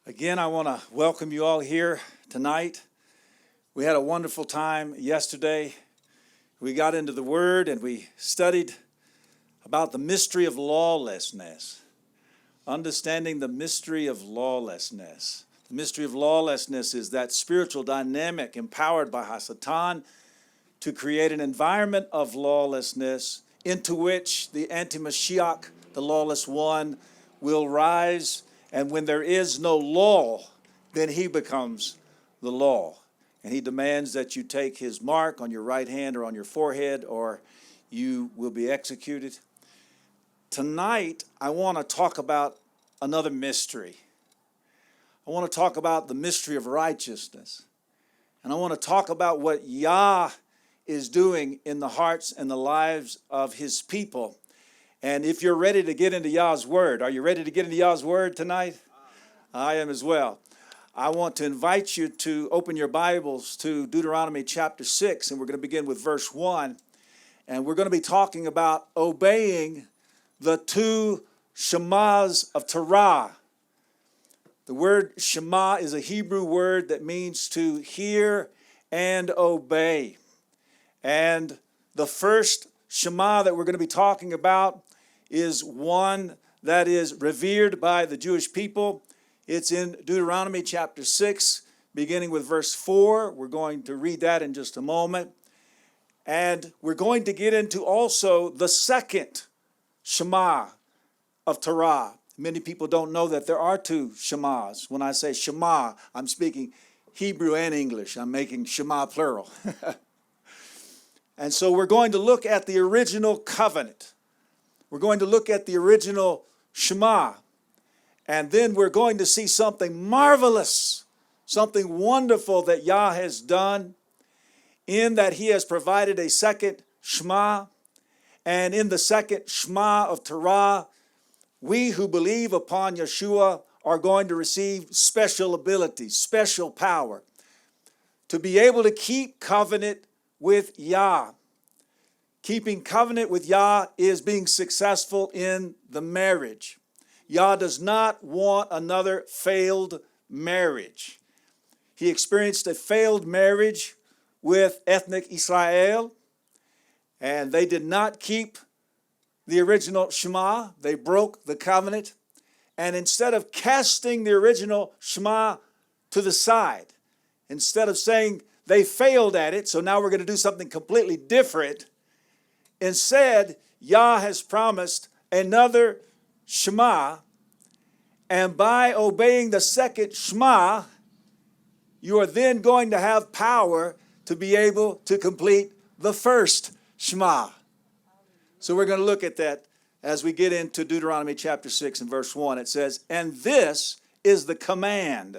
Again, I want to welcome you all here tonight. We had a wonderful time yesterday. We got into the Word and we studied about the mystery of lawlessness, understanding the mystery of lawlessness. The mystery of lawlessness is that spiritual dynamic empowered by Hasatan to create an environment of lawlessness into which the anti-Mashiach, the lawless one, will rise. And when there is no law, then he becomes the law. And he demands that you take his mark on your right hand or on your forehead, or you will be executed. Tonight, I want to talk about another mystery. I want to talk about the mystery of righteousness. And I want to talk about what Yah is doing in the hearts and the lives of his people. And if you're ready to get into Yah's Word, are you ready to get into Yah's Word tonight? I am as well. I want to invite you to open your Bibles to Deuteronomy chapter 6, and we're going to begin with verse 1. And we're going to be talking about obeying the two Shemas of Torah. The word Shema is a Hebrew word that means to hear and obey. And the first Shema that we're going to be talking about is one that is revered by the Jewish people. It's in Deuteronomy chapter 6, beginning with verse 4. We're going to read that in just a moment. And we're going to get into also the second Shema of Torah. Many people don't know that there are two Shemas. When I say Shema, I'm speaking Hebrew and English. I'm making Shema plural. And so we're going to look at the original covenant. We're going to look at the original Shema. And then we're going to see something marvelous, something wonderful that Yah has done, in that he has provided a second Shema. And in the second Shema of Torah, we who believe upon Yeshua are going to receive special abilities, special power to be able to keep covenant with Yah. Keeping covenant with Yah is being successful in the marriage. Yah does not want another failed marriage. He experienced a failed marriage with ethnic Israel, and they did not keep the original Shema. They broke the covenant. And instead of casting the original Shema to the side, instead of saying they failed at it, so now we're going to do something completely different, instead, Yah has promised another Shema, and by obeying the second Shema, you are then going to have power to be able to complete the first Shema. So we're going to look at that as we get into Deuteronomy chapter 6 and verse 1. It says, "And this is the command,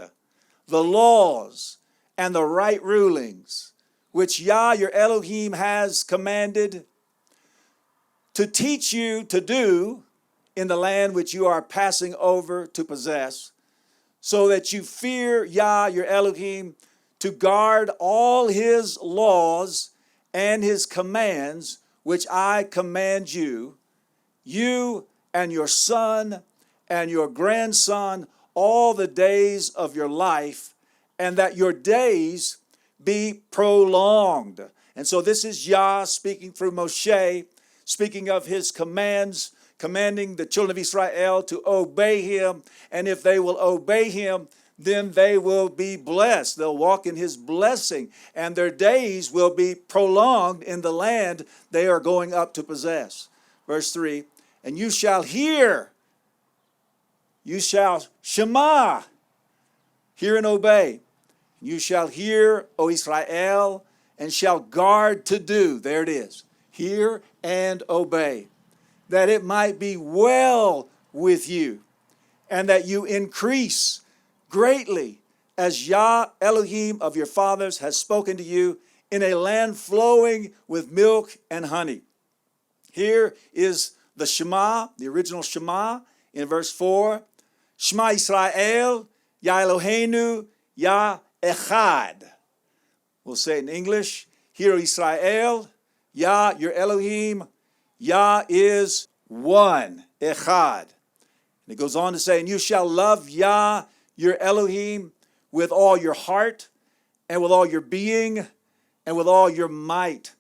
the laws, and the right rulings, which Yah your Elohim has commanded to teach you to do in the land which you are passing over to possess, so that you fear Yah your Elohim, to guard all his laws and his commands, which I command you, you and your son and your grandson, all the days of your life, and that your days be prolonged." And so this is Yah speaking through Moshe, speaking of his commands, commanding the children of Israel to obey him. And if they will obey him, then they will be blessed. They'll walk in his blessing, and their days will be prolonged in the land they are going up to possess. Verse 3, "And you shall hear, you shall Shema, hear and obey. You shall hear, O Israel, and shall guard to do." There it is. Hear and obey, that it might be well with you, and that you increase greatly, as Yah Elohim of your fathers has spoken to you, in a land flowing with milk and honey. Here is the Shema, the original Shema, in verse 4. "Shema Israel, Yah Eloheinu, Yah Echad." We'll say it in English. "Hear, Israel, Yah your Elohim, Yah is one, Echad." And it goes on to say, "And you shall love Yah your Elohim with all your heart and with all your being and with all your might.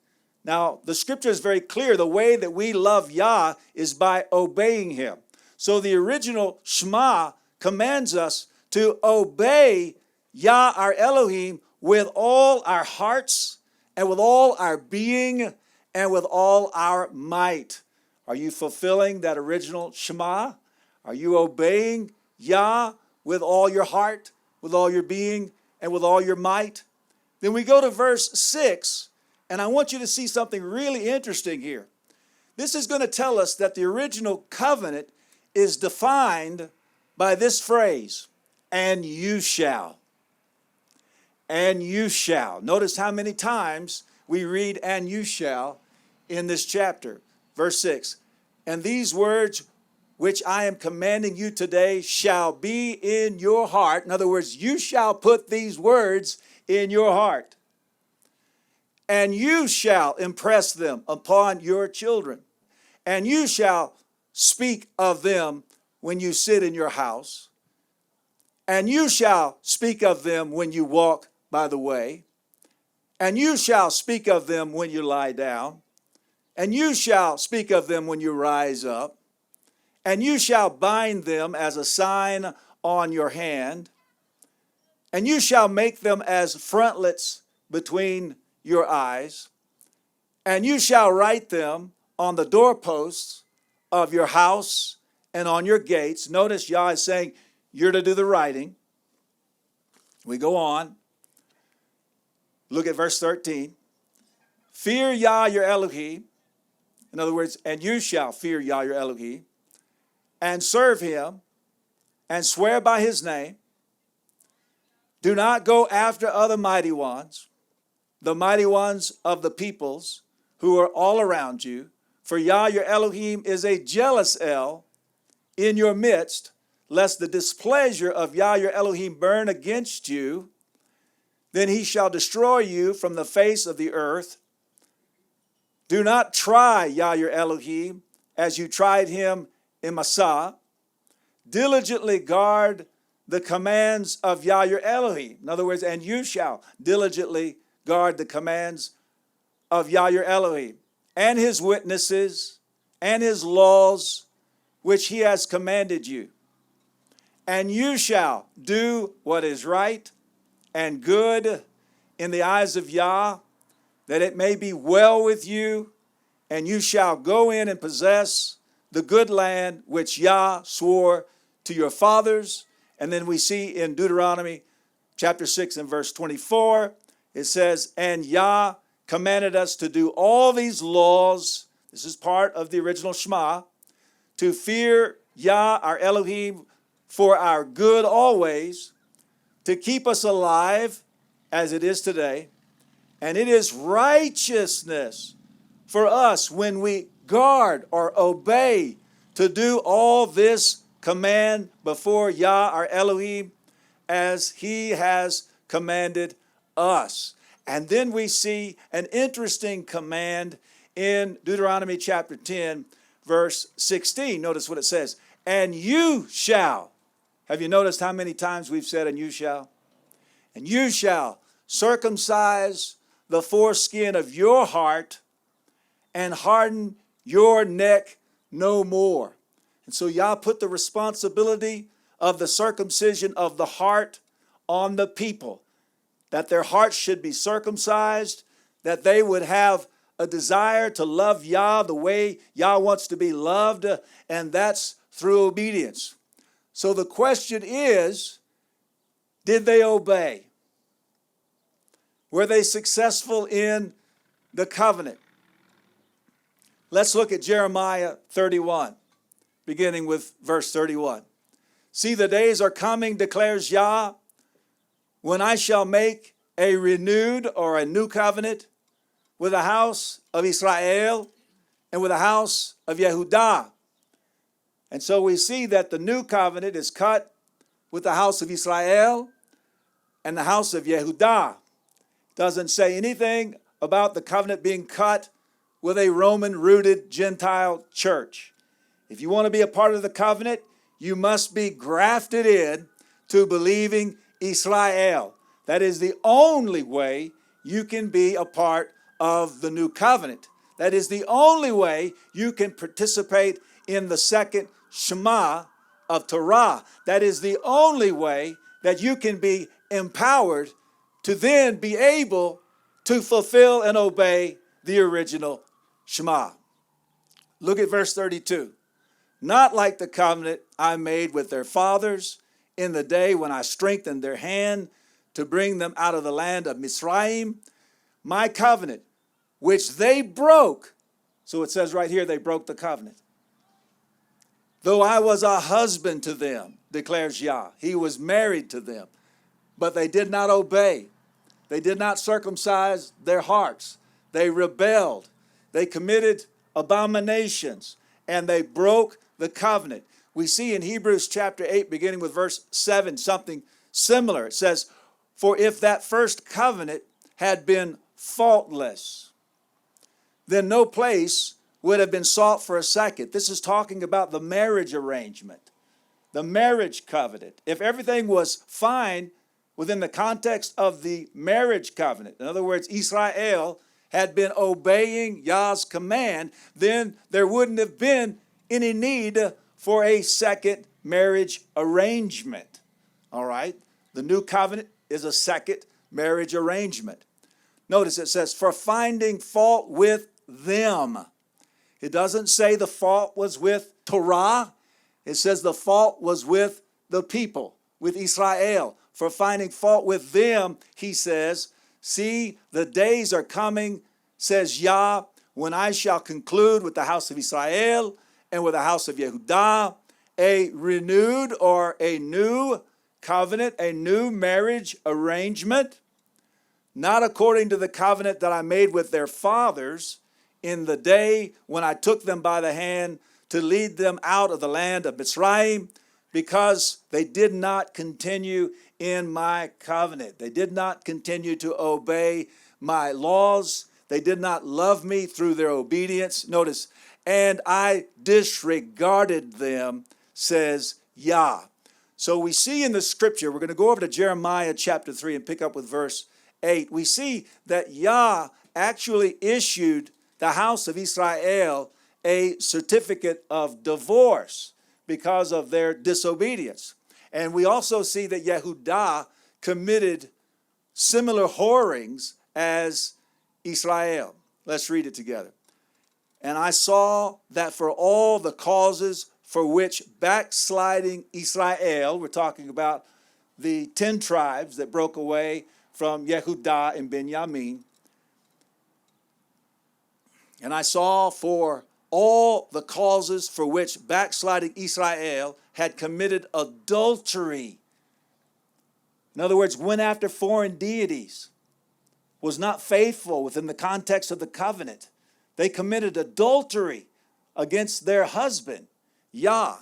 Now, the scripture is very clear. The way that we love Yah is by obeying him. So the original Shema commands us to obey Yah, our Elohim, with all our hearts and with all our being and with all our might. Are you fulfilling that original Shema? Are you obeying Yah with all your heart, with all your being, and with all your might? Then we go to verse 6, and I want you to see something really interesting here. This is going to tell us that the original covenant is defined by this phrase, and you shall. And you shall. Notice how many times we read and you shall in this chapter. Verse 6, and these words which I am commanding you today shall be in your heart. In other words, you shall put these words in your heart. And you shall impress them upon your children. And you shall speak of them when you sit in your house. And you shall speak of them when you walk by the way. And you shall speak of them when you lie down. And you shall speak of them when you rise up. And you shall bind them as a sign on your hand. And you shall make them as frontlets between your eyes. And you shall write them on the doorposts of your house and on your gates. Notice Yah is saying you're to do the writing. We go on. Look at verse 13. Fear Yah your Elohim. In other words, and you shall fear Yah your Elohim, and serve him, and swear by his name. Do not go after other mighty ones, the mighty ones of the peoples who are all around you. For Yah your Elohim is a jealous El in your midst, lest the displeasure of Yah your Elohim burn against you. Then he shall destroy you from the face of the earth. Do not try Yah your Elohim as you tried him in Massah. Diligently guard the commands of Yah your Elohim. In other words, and you shall diligently guard the commands of Yah your Elohim, and his witnesses, and his laws, which he has commanded you. And you shall do what is right and good in the eyes of Yah, that it may be well with you, and you shall go in and possess the good land which Yah swore to your fathers. And then we see in Deuteronomy chapter 6 and verse 24, it says, and Yah commanded us to do all these laws. This is part of the original Shema, to fear Yah our Elohim for our good always, to keep us alive as it is today. And it is righteousness for us when we guard or obey to do all this command before Yah our Elohim as he has commanded us. And then we see an interesting command in Deuteronomy chapter 10, verse 16. Notice what it says. And you shall. Have you noticed how many times we've said, and you shall? And you shall circumcise the foreskin of your heart and harden your neck no more. And so Yah put the responsibility of the circumcision of the heart on the people, that their hearts should be circumcised, that they would have a desire to love Yah the way Yah wants to be loved, and that's through obedience. So the question is, did they obey? Were they successful in the covenant? Let's look at Jeremiah 31, beginning with verse 31. See, the days are coming, declares Yah, when I shall make a renewed or a new covenant with the house of Israel and with the house of Yehudah. And so we see that the new covenant is cut with the house of Israel and the house of Yehudah. Doesn't say anything about the covenant being cut with a Roman-rooted Gentile church. If you want to be a part of the covenant, you must be grafted in to believing Israel. That is the only way you can be a part of the new covenant. That is the only way you can participate in the second Shema of Torah. That is the only way that you can be empowered to then be able to fulfill and obey the original Shema. Look at verse 32. Not like the covenant I made with their fathers in the day when I strengthened their hand to bring them out of the land of Mizraim, my covenant, which they broke. So it says right here, they broke the covenant. Though I was a husband to them, declares Yah. He was married to them, but they did not obey. They did not circumcise their hearts. They rebelled. They committed abominations, and they broke the covenant. We see in Hebrews chapter 8, beginning with verse 7, something similar. It says, for if that first covenant had been faultless, then no place would have been sought for a second. This is talking about the marriage arrangement, the marriage covenant. If everything was fine within the context of the marriage covenant, in other words, Israel had been obeying Yah's command, then there wouldn't have been any need for a second marriage arrangement. All right? The new covenant is a second marriage arrangement. Notice it says, for finding fault with them. It doesn't say the fault was with Torah. It says the fault was with the people, with Israel. For finding fault with them, he says, see, the days are coming, says Yah, when I shall conclude with the house of Israel and with the house of Yehudah a renewed or a new covenant, a new marriage arrangement, not according to the covenant that I made with their fathers in the day when I took them by the hand to lead them out of the land of Mizraim, because they did not continue in my covenant. They did not continue to obey my laws. They did not love me through their obedience. Notice, and I disregarded them, says Yah. So we see in the scripture, we're going to go over to Jeremiah chapter 3 and pick up with verse 8. We see that Yah actually issued the house of Israel a certificate of divorce because of their disobedience. And we also see that Yehudah committed similar whorings as Israel. Let's read it together. And I saw that for all the causes for which backsliding Israel, we're talking about the 10 tribes that broke away from Yehudah and Benjamin. And I saw for all the causes for which backsliding Israel had committed adultery. In other words, went after foreign deities, was not faithful within the context of the covenant. They committed adultery against their husband, Yah.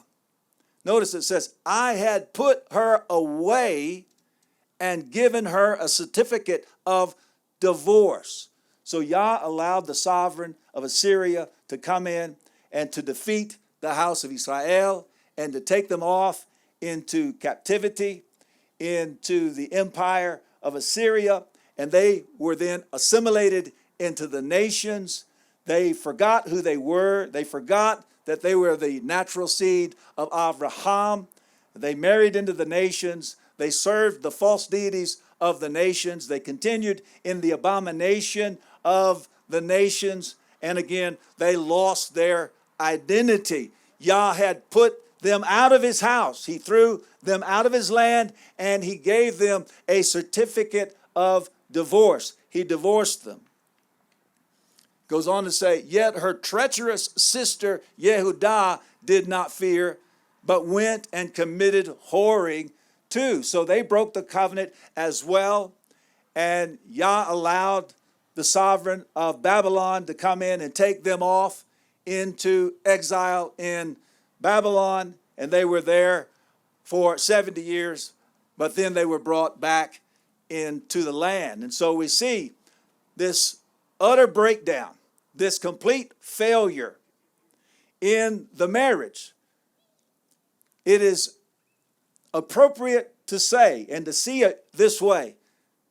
Notice it says, I had put her away and given her a certificate of divorce. So Yah allowed the sovereign of Assyria to come in and to defeat the house of Israel and to take them off into captivity, into the empire of Assyria. And they were then assimilated into the nations. They forgot who they were. They forgot that they were the natural seed of Abraham. They married into the nations. They served the false deities of the nations. They continued in the abomination of the nations. And again, they lost their identity. Yah had put them out of his house. He threw them out of his land, and he gave them a certificate of divorce. He divorced them. Goes on to say, yet her treacherous sister Yehudah did not fear, but went and committed whoring too. So they broke the covenant as well. And Yah allowed the sovereign of Babylon to come in and take them off into exile in Babylon. And they were there for 70 years, but then they were brought back into the land. And so we see this utter breakdown, this complete failure in the marriage. It is appropriate to say and to see it this way,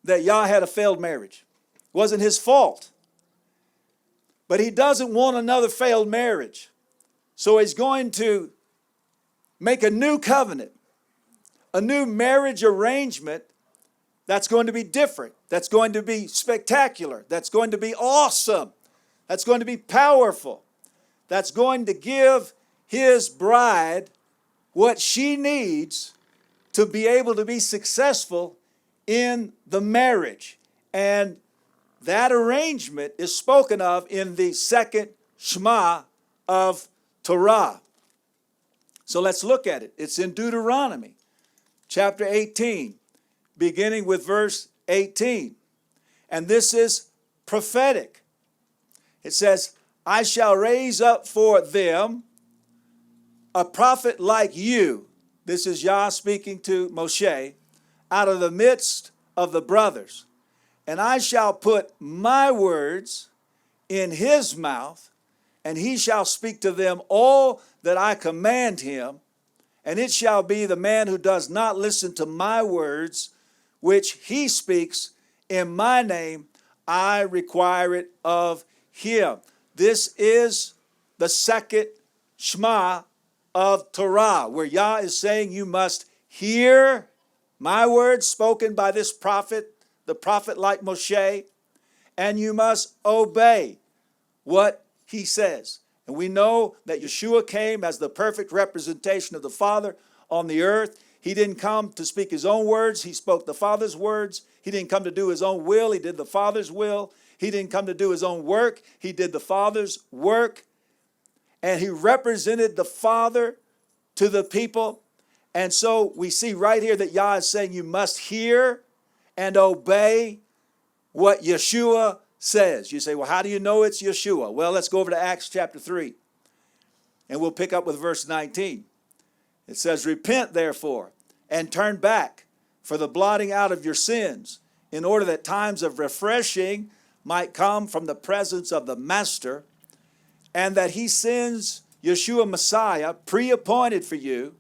that Yah had a failed marriage. It wasn't his fault. But he doesn't want another failed marriage. So he's going to make a new covenant, a new marriage arrangement that's going to be different, that's going to be spectacular, that's going to be awesome, that's going to be powerful, that's going to give his bride what she needs to be able to be successful in the marriage. And that arrangement is spoken of in the second Shema of Torah. So let's look at it. It's in Deuteronomy chapter 18, beginning with verse 18. And this is prophetic. It says, I shall raise up for them a prophet like you. This is Yah speaking to Moshe, out of the midst of the brothers. And I shall put my words in his mouth, and he shall speak to them all that I command him. And it shall be the man who does not listen to my words, which he speaks in my name, I require it of him. This is the second Shema of Torah, where Yah is saying you must hear my words spoken by this prophet, the prophet like Moshe, and you must obey what he says. And we know that Yeshua came as the perfect representation of the Father on the earth. He didn't come to speak his own words. He spoke the Father's words. He didn't come to do his own will. He did the Father's will. He didn't come to do his own work. He did the Father's work. And he represented the Father to the people. And so we see right here that Yah is saying you must hear and obey what Yeshua says. You say, well, how do you know it's Yeshua? Well, let's go over to Acts chapter 3. And we'll pick up with verse 19. It says, repent therefore and turn back for the blotting out of your sins, in order that times of refreshing might come from the presence of the Master, and that he sends Yeshua Messiah, pre-appointed for you,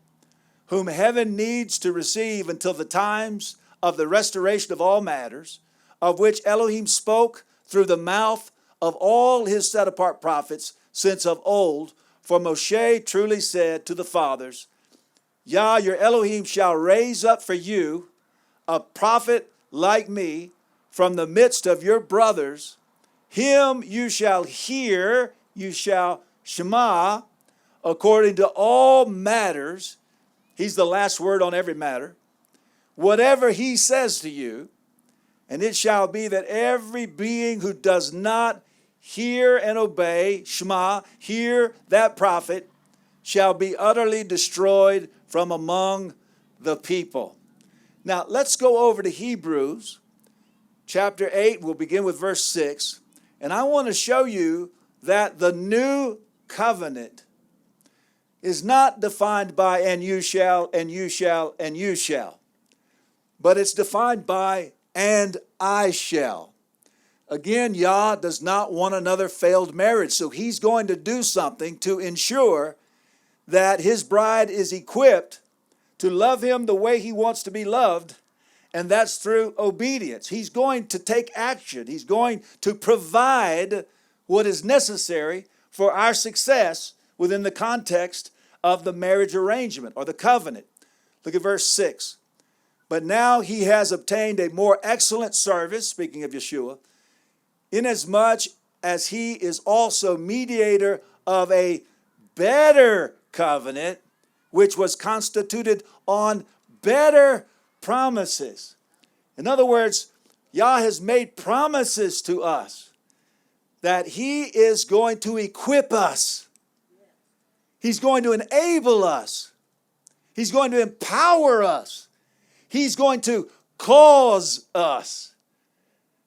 whom heaven needs to receive until the times of the restoration of all matters, of which Elohim spoke through the mouth of all his set-apart prophets since of old. For Moshe truly said to the fathers, Yah, your Elohim, shall raise up for you a prophet like me from the midst of your brothers. Him you shall hear, you shall Shema, according to all matters. He's the last word on every matter. Whatever he says to you, and it shall be that every being who does not hear and obey, Shema, hear that prophet, shall be utterly destroyed from among the people. Now, let's go over to Hebrews chapter 8. We'll begin with verse 6. And I want to show you that the new covenant is not defined by and you shall, and you shall, and you shall. But it's defined by and I shall. Again, Yah does not want another failed marriage. So he's going to do something to ensure that his bride is equipped to love him the way he wants to be loved, and that's through obedience. He's going to take action. He's going to provide what is necessary for our success within the context of the marriage arrangement or the covenant. Look at verse 6. But now he has obtained a more excellent service, speaking of Yeshua, inasmuch as he is also mediator of a better covenant, which was constituted on better promises. In other words, Yah has made promises to us that he is going to equip us. He's going to enable us. He's going to empower us. He's going to cause us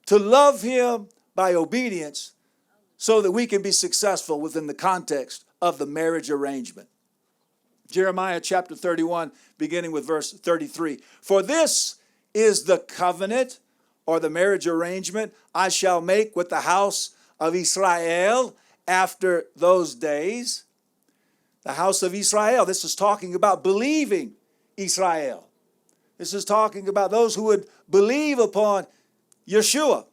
to love him by obedience so that we can be successful within the context of the marriage arrangement. Jeremiah chapter 31, beginning with verse 33. For this is the covenant or the marriage arrangement I shall make with the house of Israel after those days. The house of Israel. This is talking about believing Israel. This is talking about those who would believe upon Yeshua.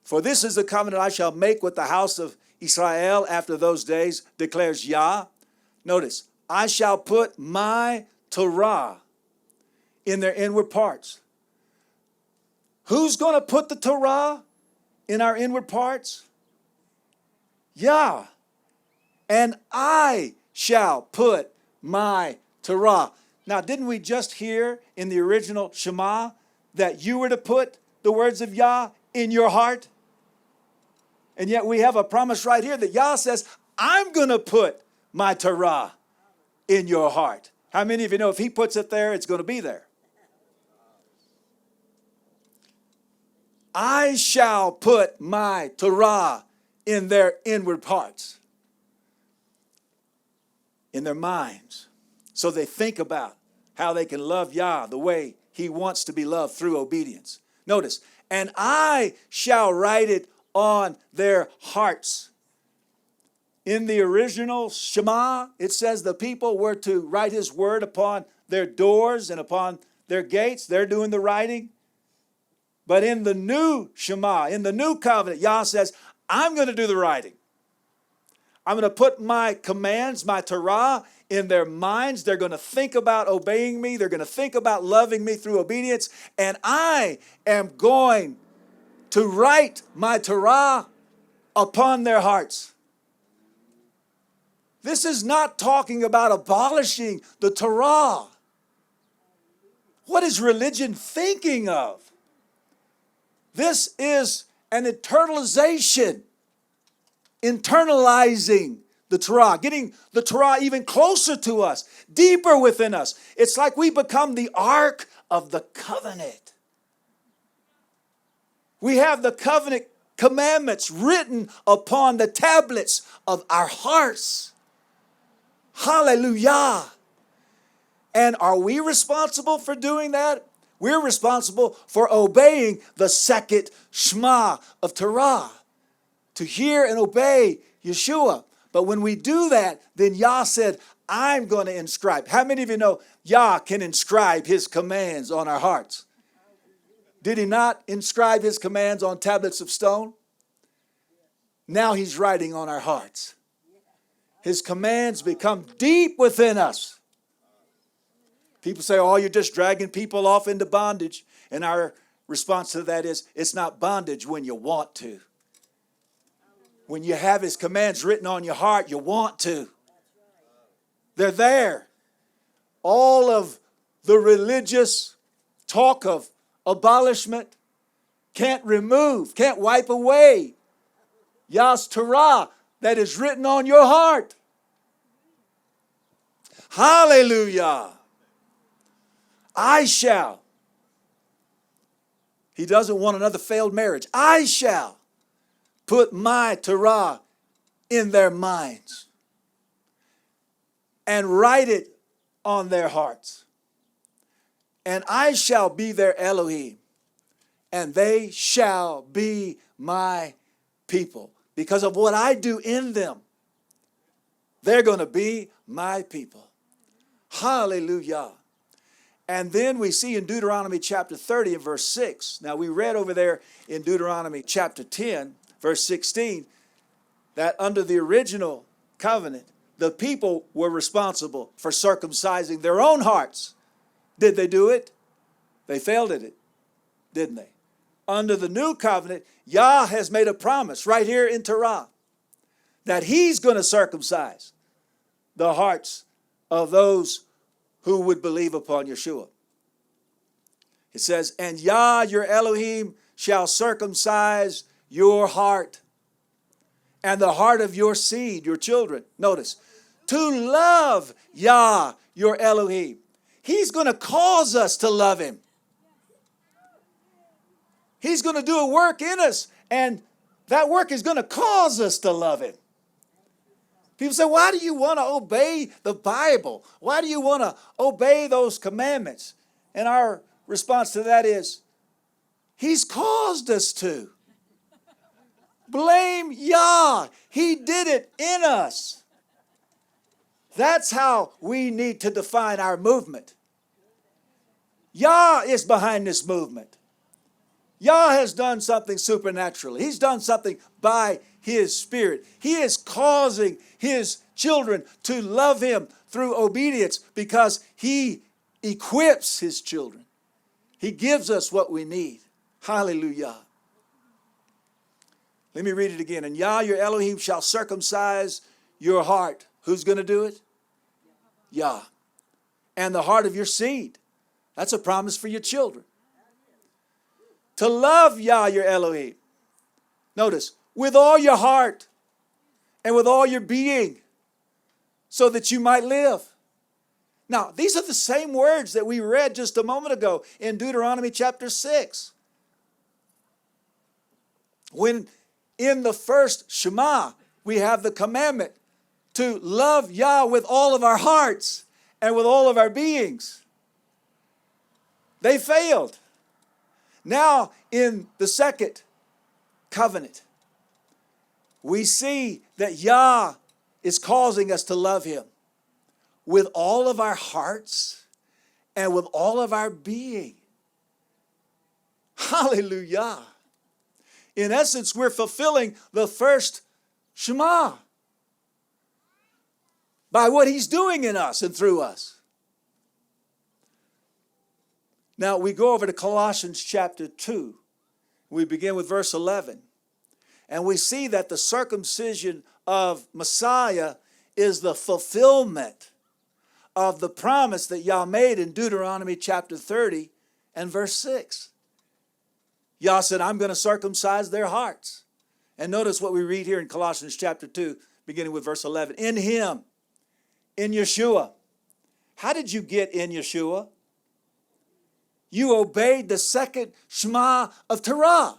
For this is the covenant I shall make with the house of Israel after those days, declares Yah. Notice, I shall put my Torah in their inward parts. Who's going to put the Torah in our inward parts? Yah. And I shall put my Torah. Now, didn't we just hear in the original Shema that you were to put the words of Yah in your heart? And yet we have a promise right here that Yah says, I'm going to put my Torah in your heart. How many of you know if he puts it there, it's going to be there? I shall put my Torah in their inward parts, in their minds, so they think about how they can love Yah the way he wants to be loved through obedience. Notice, and I shall write it on their hearts. In the original Shema, it says the people were to write his word upon their doors and upon their gates. They're doing the writing. But in the new Shema, in the new covenant, Yah says, I'm going to do the writing. I'm going to put my commands, my Torah, in their minds. They're going to think about obeying me. They're going to think about loving me through obedience. And I am going to write my Torah upon their hearts. This is not talking about abolishing the Torah. What is religion thinking of? This is an internalization, internalizing the Torah, getting the Torah even closer to us, deeper within us. It's like we become the Ark of the Covenant. We have the covenant commandments written upon the tablets of our hearts. Hallelujah. And are we responsible for doing that? We're responsible for obeying the second Shema of Torah, to hear and obey Yeshua. But when we do that, then Yah said, I'm going to inscribe. How many of you know Yah can inscribe his commands on our hearts? Did he not inscribe his commands on tablets of stone? Now he's writing on our hearts. His commands become deep within us. People say, oh, you're just dragging people off into bondage. And our response to that is, it's not bondage when you want to. When you have his commands written on your heart, you want to. They're there. All of the religious talk of abolishment can't remove, can't wipe away Yah's Torah that is written on your heart. Hallelujah. I shall. He doesn't want another failed marriage. I shall put my Torah in their minds and write it on their hearts. And I shall be their Elohim, and they shall be my people. Because of what I do in them, they're going to be my people. Hallelujah. And then we see in Deuteronomy chapter 30 and verse 6. Now we read over there in Deuteronomy chapter 10, verse 16, that under the original covenant, the people were responsible for circumcising their own hearts. Did they do it? They failed at it, didn't they? Under the new covenant, Yah has made a promise right here in Torah that he's going to circumcise the hearts of those who would believe upon Yeshua. It says, and Yah, your Elohim, shall circumcise your heart and the heart of your seed, your children. Notice, to love Yah, your Elohim. He's going to cause us to love him. He's going to do a work in us, and that work is going to cause us to love him. People say, why do you want to obey the Bible? Why do you want to obey those commandments? And our response to that is, he's caused us to. Blame Yah. He did it in us. That's how we need to define our movement. Yah is behind this movement. Yah has done something supernaturally. He's done something by His Spirit. He is causing His children to love Him through obedience because He equips His children. He gives us what we need. Hallelujah. Let me read it again. And Yah, your Elohim, shall circumcise your heart. Who's going to do it? Yah. And the heart of your seed. That's a promise for your children. To love Yah, your Elohim. Notice, with all your heart and with all your being, so that you might live. Now, these are the same words that we read just a moment ago in Deuteronomy chapter 6. When in the first Shema, we have the commandment to love Yah with all of our hearts and with all of our beings. They failed. Now, in the second covenant, we see that Yah is causing us to love Him with all of our hearts and with all of our being. Hallelujah. In essence, we're fulfilling the first Shema by what He's doing in us and through us. Now, we go over to Colossians chapter 2. We begin with verse 11. And we see that the circumcision of Messiah is the fulfillment of the promise that Yah made in Deuteronomy chapter 30 and verse 6. Yah said, I'm going to circumcise their hearts. And notice what we read here in Colossians chapter 2, beginning with verse 11. In Him, in Yeshua. How did you get in Yeshua? You obeyed the second Shema of Torah.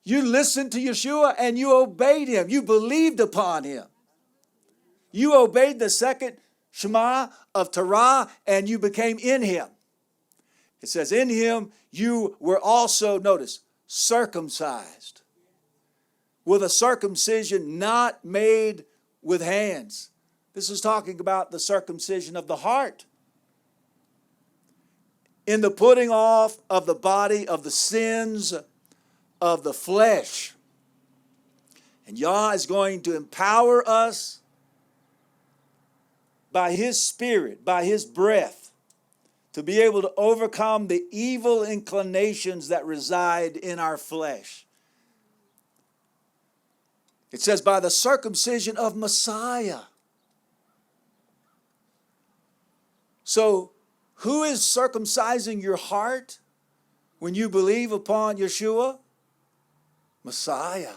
You listened to Yeshua and you obeyed Him. You believed upon Him. You obeyed the second Shema of Torah and you became in Him. It says, in Him you were also, notice, circumcised. With a circumcision not made with hands. This is talking about the circumcision of the heart. In the putting off of the body of the sins of the flesh. And Yah is going to empower us by His Spirit, by His breath, to be able to overcome the evil inclinations that reside in our flesh. It says, by the circumcision of Messiah. So, who is circumcising your heart when you believe upon Yeshua? Messiah.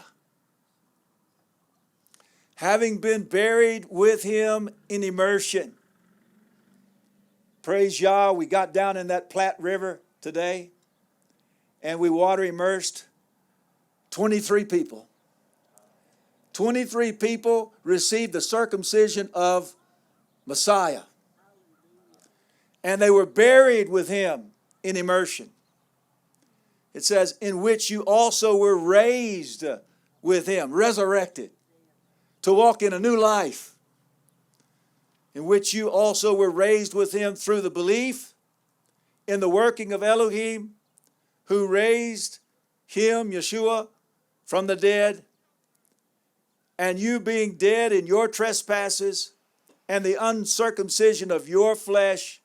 Having been buried with Him in immersion. Praise Yah, we got down in that Platte River today and we water immersed 23 people. 23 people received the circumcision of Messiah. And they were buried with Him in immersion. It says, in which you also were raised with Him, resurrected, to walk in a new life. In which you also were raised with Him through the belief in the working of Elohim, who raised Him, Yeshua, from the dead. And you being dead in your trespasses and the uncircumcision of your flesh,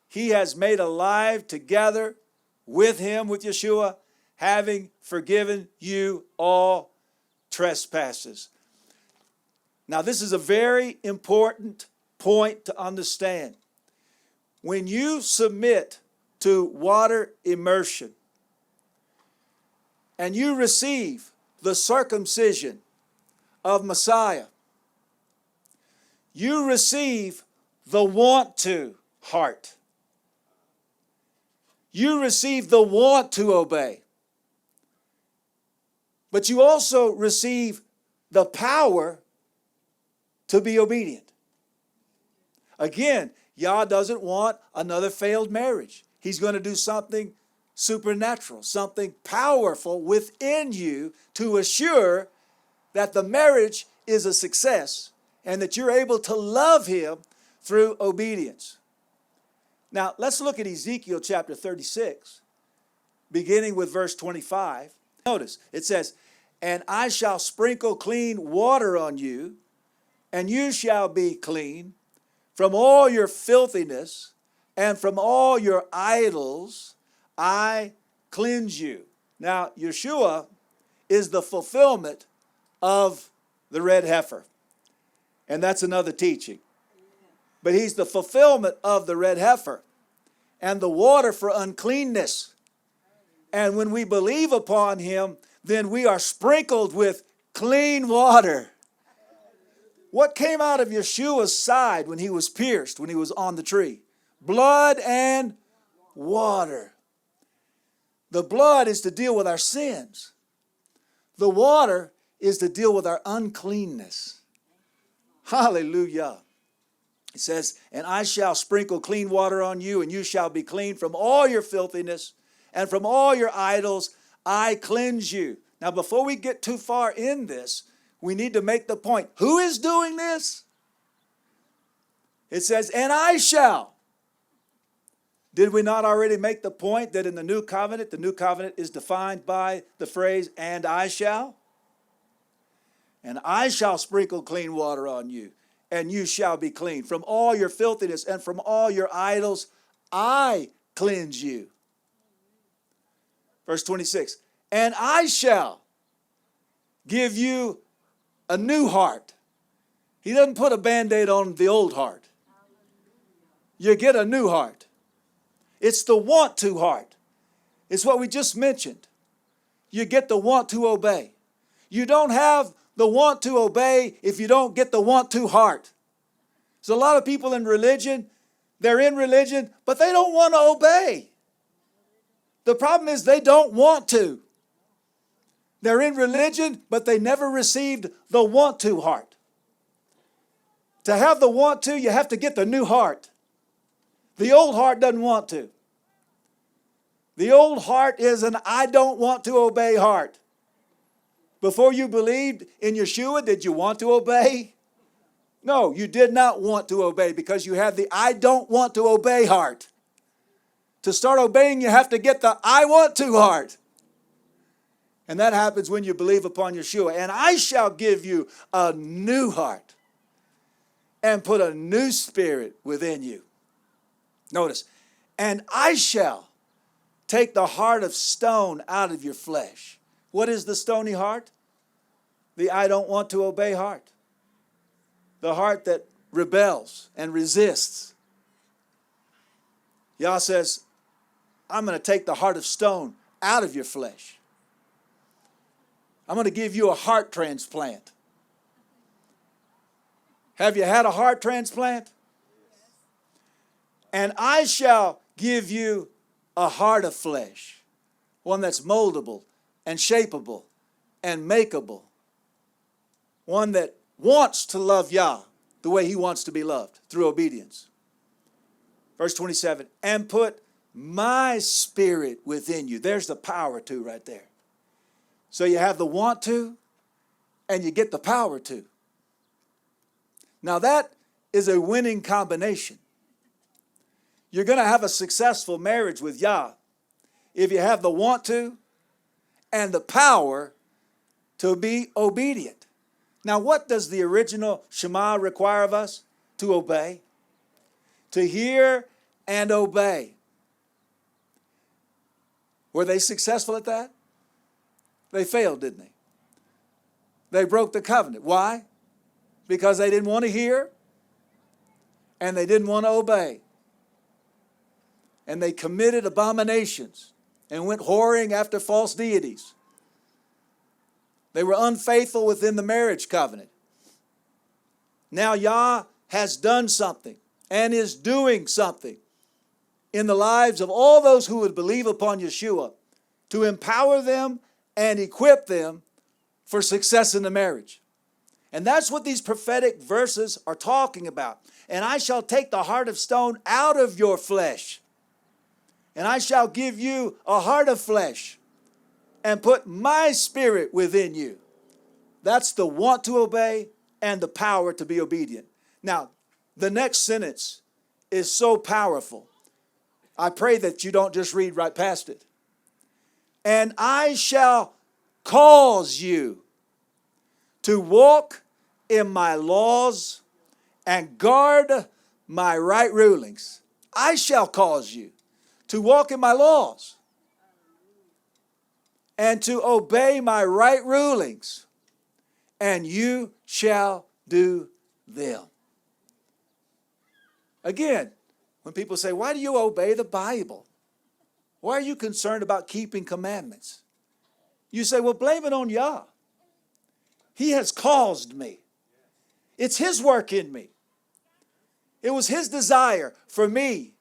He has made alive together with Him, with Yeshua, having forgiven you all trespasses. Now, this is a very important point to understand. When you submit to water immersion and you receive the circumcision of Messiah, you receive the want to heart. You receive the want to obey. But you also receive the power to be obedient. Again, Yah doesn't want another failed marriage. He's going to do something supernatural, something powerful within you to assure that the marriage is a success and that you're able to love Him through obedience. Now, let's look at Ezekiel chapter 36, beginning with verse 25. Notice, it says, "And I shall sprinkle clean water on you, and you shall be clean from all your filthiness, and from all your idols I cleanse you." Now, Yeshua is the fulfillment of the red heifer. And that's another teaching. But he's the fulfillment of the red heifer and the water for uncleanness. And when we believe upon him, then we are sprinkled with clean water. What came out of Yeshua's side when he was pierced, when he was on the tree? Blood and water. The blood is to deal with our sins. The water is to deal with our uncleanness. Hallelujah. It says, "And I shall sprinkle clean water on you, and you shall be clean from all your filthiness, and from all your idols I cleanse you." Now, before we get too far in this, we need to make the point. Who is doing this? It says, "And I shall." Did we not already make the point that in the new covenant is defined by the phrase, "and I shall"? "And I shall sprinkle clean water on you, and you shall be clean. From all your filthiness and from all your idols, I cleanse you." Verse 26, "And I shall give you a new heart." He doesn't put a Band-Aid on the old heart. You get a new heart. It's the want to heart. It's what we just mentioned. You get the want to obey. You don't have the want to obey if you don't get the want to heart. There's a lot of people in religion, they're in religion, but they don't want to obey. The problem is they don't want to. They're in religion, but they never received the want to heart. To have the want to, you have to get the new heart. The old heart doesn't want to. The old heart is an "I don't want to obey" heart. Before you believed in Yeshua, did you want to obey? No, you did not want to obey because you had the "I don't want to obey" heart. To start obeying, you have to get the "I want to" heart. And that happens when you believe upon Yeshua. "And I shall give you a new heart and put a new spirit within you." Notice, "And I shall take the heart of stone out of your flesh." What is the stony heart? The "I don't want to obey" heart. The heart that rebels and resists. Yah says, "I'm going to take the heart of stone out of your flesh. I'm going to give you a heart transplant." Have you had a heart transplant? "And I shall give you a heart of flesh," one that's moldable and shapeable and makeable, one that wants to love Yah the way he wants to be loved through obedience. Verse 27, "And put my spirit within you." There's the power to right there. So you have the want to, and you get the power to. Now that is a winning combination. You're going to have a successful marriage with Yah if you have the want to and the power to be obedient. Now, what does the original Shema require of us? To obey. To hear and obey. Were they successful at that? They failed, didn't they? They broke the covenant. Why? Because they didn't want to hear and they didn't want to obey. And they committed abominations and went whoring after false deities. They were unfaithful within the marriage covenant. Now Yah has done something and is doing something in the lives of all those who would believe upon Yeshua to empower them and equip them for success in the marriage. And that's what these prophetic verses are talking about. "And I shall take the heart of stone out of your flesh, and I shall give you a heart of flesh and put my spirit within you." That's the want to obey and the power to be obedient. Now, the next sentence is so powerful. I pray that you don't just read right past it. And I shall cause you to walk in my laws and guard my right rulings. I shall cause you to walk in my laws and to obey my right rulings, and you shall do them. Again, when people say, why do you obey the Bible? Why are you concerned about keeping commandments? You say, well, blame it on Yah. He has caused me. It's His work in me. It was His desire for me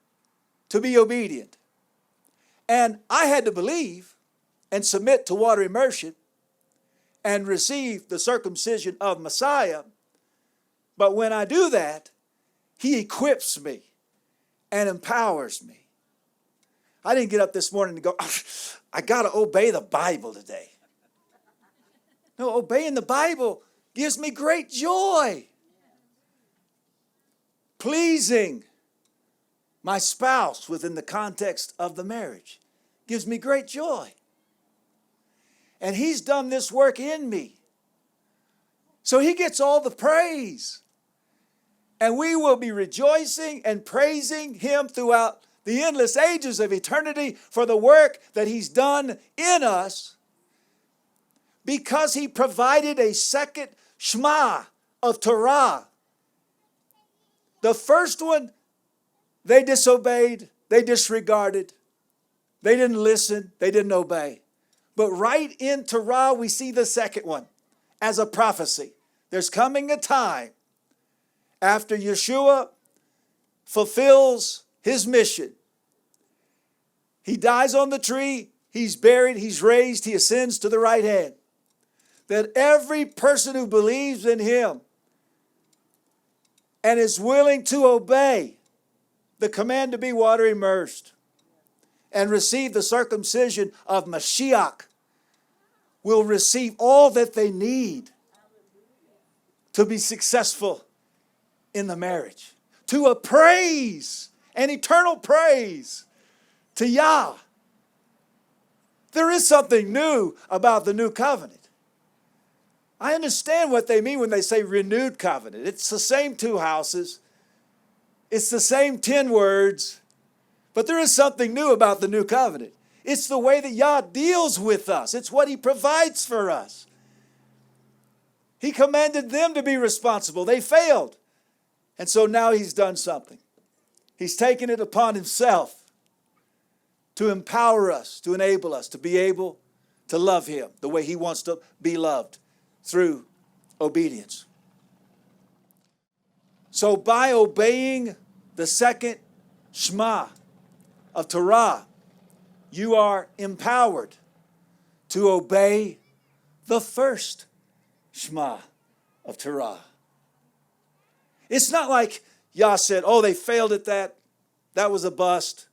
to be obedient. And I had to believe and submit to water immersion and receive the circumcision of Messiah. But when I do that, He equips me and empowers me. I didn't get up this morning and go, I got to obey the Bible today. No, obeying the Bible gives me great joy. Pleasing my spouse within the context of the marriage gives me great joy. And He's done this work in me. So He gets all the praise. And we will be rejoicing and praising Him throughout the endless ages of eternity for the work that He's done in us, because He provided a second Shema of Torah. The first one, they disobeyed, they disregarded, they didn't listen, they didn't obey. But right in Torah, we see the second one as a prophecy. There's coming a time after Yeshua fulfills His mission. He dies on the tree, He's buried, He's raised, He ascends to the right hand. That every person who believes in Him and is willing to obey the command to be water immersed and receive the circumcision of Mashiach will receive all that they need to be successful in the marriage, to a praise, an eternal praise to Yah. There is something new about the new covenant. I understand what they mean when they say renewed covenant. It's the same 2 houses. It's the same 10 words. But there is something new about the new covenant. It's the way that Yah deals with us. It's what He provides for us. He commanded them to be responsible. They failed. And so now He's done something. He's taken it upon Himself to empower us, to enable us to be able to love Him the way He wants to be loved, through obedience. So by obeying the second Shema of Torah, you are empowered to obey the first Shema of Torah. It's not like Yah said, oh, they failed at that. That was a bust.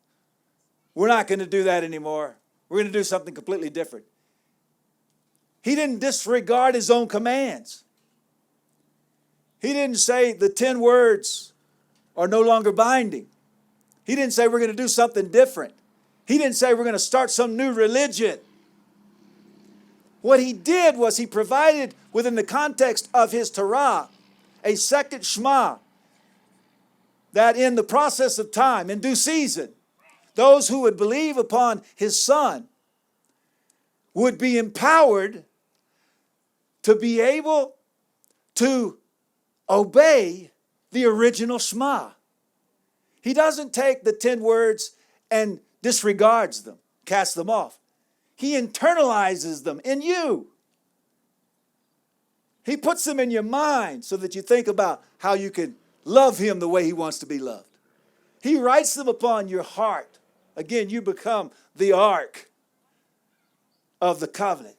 We're not going to do that anymore. We're going to do something completely different. He didn't disregard His own commands. He didn't say the 10 words are no longer binding. He didn't say we're going to do something different. He didn't say we're going to start some new religion. What He did was He provided within the context of His Torah a second Shema, that in the process of time, in due season, those who would believe upon His Son would be empowered to be able to obey the original Shema. He doesn't take the 10 words and disregards them, casts them off. He internalizes them in you. He puts them in your mind so that you think about how you can love Him the way He wants to be loved. He writes them upon your heart. Again, you become the ark of the covenant.